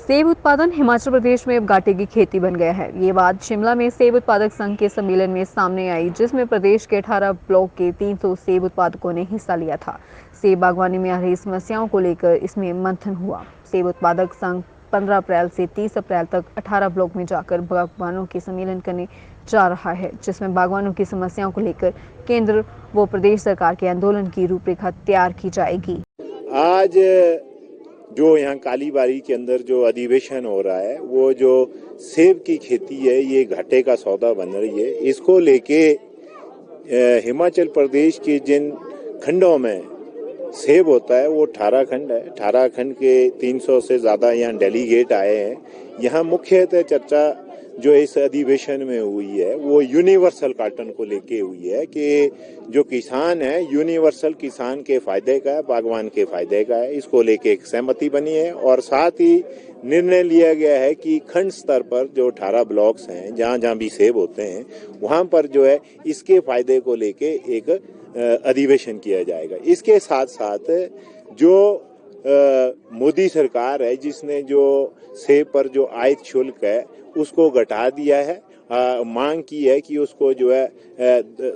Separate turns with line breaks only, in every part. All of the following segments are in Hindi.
सेब उत्पादन हिमाचल प्रदेश में अब घाटे की खेती बन गया है। ये बात शिमला में सेब उत्पादक संघ के सम्मेलन में सामने आई, जिसमें प्रदेश के 18 ब्लॉक के 300 सेब उत्पादकों ने हिस्सा लिया था। सेब बागवानी में आ रही समस्याओं को लेकर इसमें मंथन हुआ। सेब उत्पादक संघ 15 अप्रैल से 30 अप्रैल तक 18 ब्लॉक में जाकर बागवानों के सम्मेलन करने जा रहा है, जिसमें बागवानों की समस्याओं को लेकर केंद्र व प्रदेश सरकार के आंदोलन की रूपरेखा तैयार की जाएगी।
आज जो यहाँ कालीबाड़ी के अंदर जो अधिवेशन हो रहा है, वो जो सेब की खेती है, ये घाटे का सौदा बन रही है। इसको लेके हिमाचल प्रदेश के जिन खंडों में सेब होता है वो 18 खंड है। 18 खंड के 300 से ज्यादा यहाँ डेलीगेट आए हैं। यहाँ मुख्यतः चर्चा जो इस अधिवेशन में हुई है वो यूनिवर्सल कार्टन को लेके हुई है कि जो किसान है, यूनिवर्सल किसान के फायदे का है, बागवान के फायदे का है। इसको लेके एक सहमति बनी है और साथ ही निर्णय लिया गया है कि खंड स्तर पर जो 18 ब्लॉक्स हैं, जहां जहां भी सेब होते हैं, वहां पर जो है इसके फायदे को लेके एक अधिवेशन किया जाएगा। इसके साथ साथ जो मोदी सरकार है, जिसने जो सेब पर जो आयात शुल्क है उसको घटा दिया है, मांग की है कि उसको जो है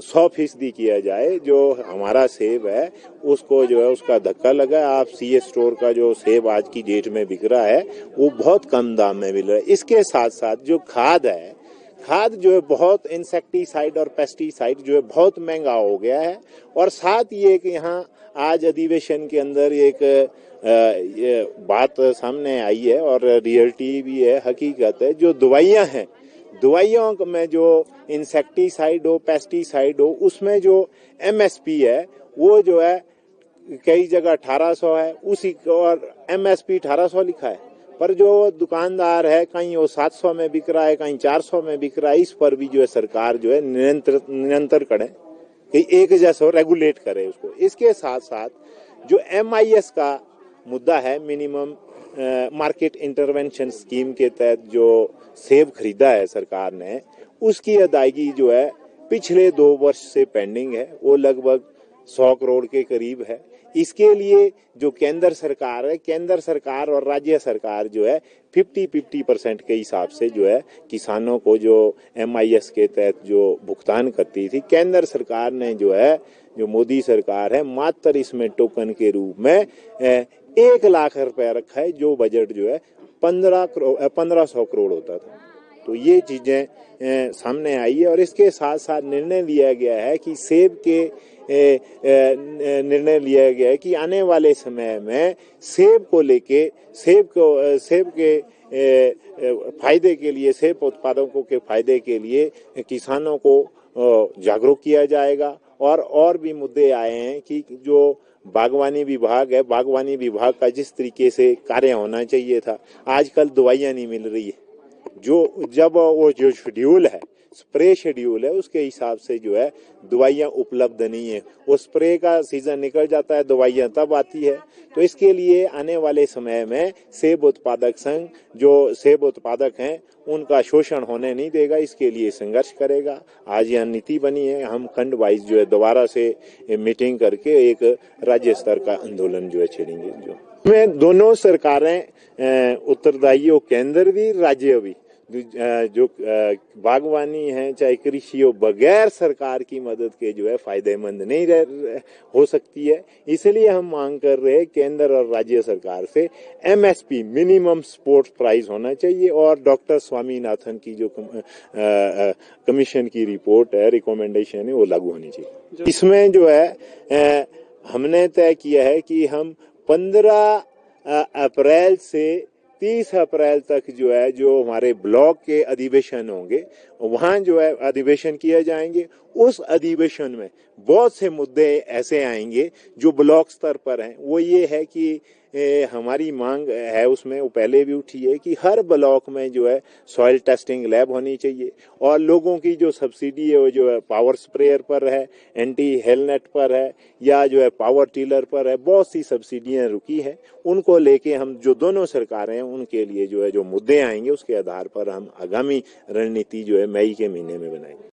100% किया जाए। जो हमारा सेब है उसको जो है उसका धक्का लगा। आप सीए स्टोर का जो सेब आज की डेट में बिक रहा है वो बहुत कम दाम में मिल रहा है। इसके साथ साथ जो खाद है, खाद जो है बहुत इंसेक्टिसाइड और पेस्टिसाइड जो है बहुत महंगा हो गया है। और साथ ये कि यहाँ आज अधिवेशन के अंदर एक ये बात सामने आई है और रियलिटी भी है, हकीकत है। जो दवाइयाँ हैं, दवाइयों में जो इंसेक्टिसाइड हो, पेस्टिसाइड हो, उसमें जो एमएसपी है वो जो है कई जगह 1800 है, उसी और एमएसपी 1800 लिखा है, पर जो दुकानदार है कहीं वो 700 में बिक रहा है, कहीं 400 में बिक रहा है। इस पर भी जो है सरकार जो है निरंतर करे कि एक जैसा रेगुलेट करे उसको। इसके साथ साथ जो MIS का मुद्दा है, मिनिमम मार्केट इंटरवेंशन स्कीम के तहत जो सेब खरीदा है सरकार ने, उसकी अदायगी जो है पिछले 2 वर्ष से पेंडिंग है। वो लगभग 100 करोड़ के करीब है। इसके लिए जो केंद्र सरकार है, केंद्र सरकार और राज्य सरकार जो है 50-50% के हिसाब से जो है किसानों को जो MIS के तहत जो भुगतान करती थी, केंद्र सरकार ने जो है, जो मोदी सरकार है, मात्र इसमें टोकन के रूप में 1 लाख रुपया रखा है, जो बजट जो है 1500 करोड़ होता था। तो ये चीजें सामने आई है। और इसके साथ साथ निर्णय लिया गया है कि सेब कि आने वाले समय में सेब को लेके, सेब के फायदे के लिए, सेब उत्पादकों के फायदे के लिए किसानों को जागरूक किया जाएगा। और भी मुद्दे आए हैं कि जो बागवानी विभाग है, बागवानी विभाग का जिस तरीके से कार्य होना चाहिए था, आजकल दवाइयां नहीं मिल रही है। जब वो जो शेड्यूल है, स्प्रे शेड्यूल है, उसके हिसाब से जो है दवाइयां उपलब्ध नहीं है। वो स्प्रे का सीजन निकल जाता है, दवाइयां तब आती है। तो इसके लिए आने वाले समय में सेब उत्पादक संघ, जो सेब उत्पादक हैं, उनका शोषण होने नहीं देगा। इसके लिए संघर्ष करेगा। आज यह नीति बनी है। हम खंड वाइज जो है दोबारा से मीटिंग करके एक राज्य स्तर का आंदोलन जो है छेड़ेंगे। जो में दोनों सरकारें उत्तरदायी हो, केंद्र भी राज्य भी। जो बागवानी है चाहे कृषि हो, बगैर सरकार की मदद के जो है फायदेमंद नहीं हो सकती है। इसलिए हम मांग कर रहे हैं केंद्र और राज्य सरकार से MSP मिनिमम सपोर्ट प्राइस होना चाहिए। और डॉक्टर स्वामीनाथन की जो कमीशन की रिपोर्ट है, रिकमेंडेशन है, वो लागू होनी चाहिए। इसमें जो है हमने तय किया है कि हम 15 अप्रैल से 30 अप्रैल तक जो है, जो हमारे ब्लॉक के अधिवेशन होंगे, वहां जो है अधिवेशन किए जाएंगे। उस अधिवेशन में बहुत से मुद्दे ऐसे आएंगे जो ब्लॉक स्तर पर हैं। वो ये है कि हमारी मांग है, उसमें वो पहले भी उठी है कि हर ब्लॉक में जो है सॉइल टेस्टिंग लैब होनी चाहिए। और लोगों की जो सब्सिडी है वो जो है पावर स्प्रेयर पर है, एंटी हेलनेट पर है, या जो है पावर टिलर पर है। बहुत सी सब्सिडियां रुकी है। उनको लेके हम जो दोनों सरकारें हैं उनके लिए जो है जो मुद्दे आएंगे उसके आधार पर हम आगामी रणनीति जो है मई के महीने में बनाएंगे।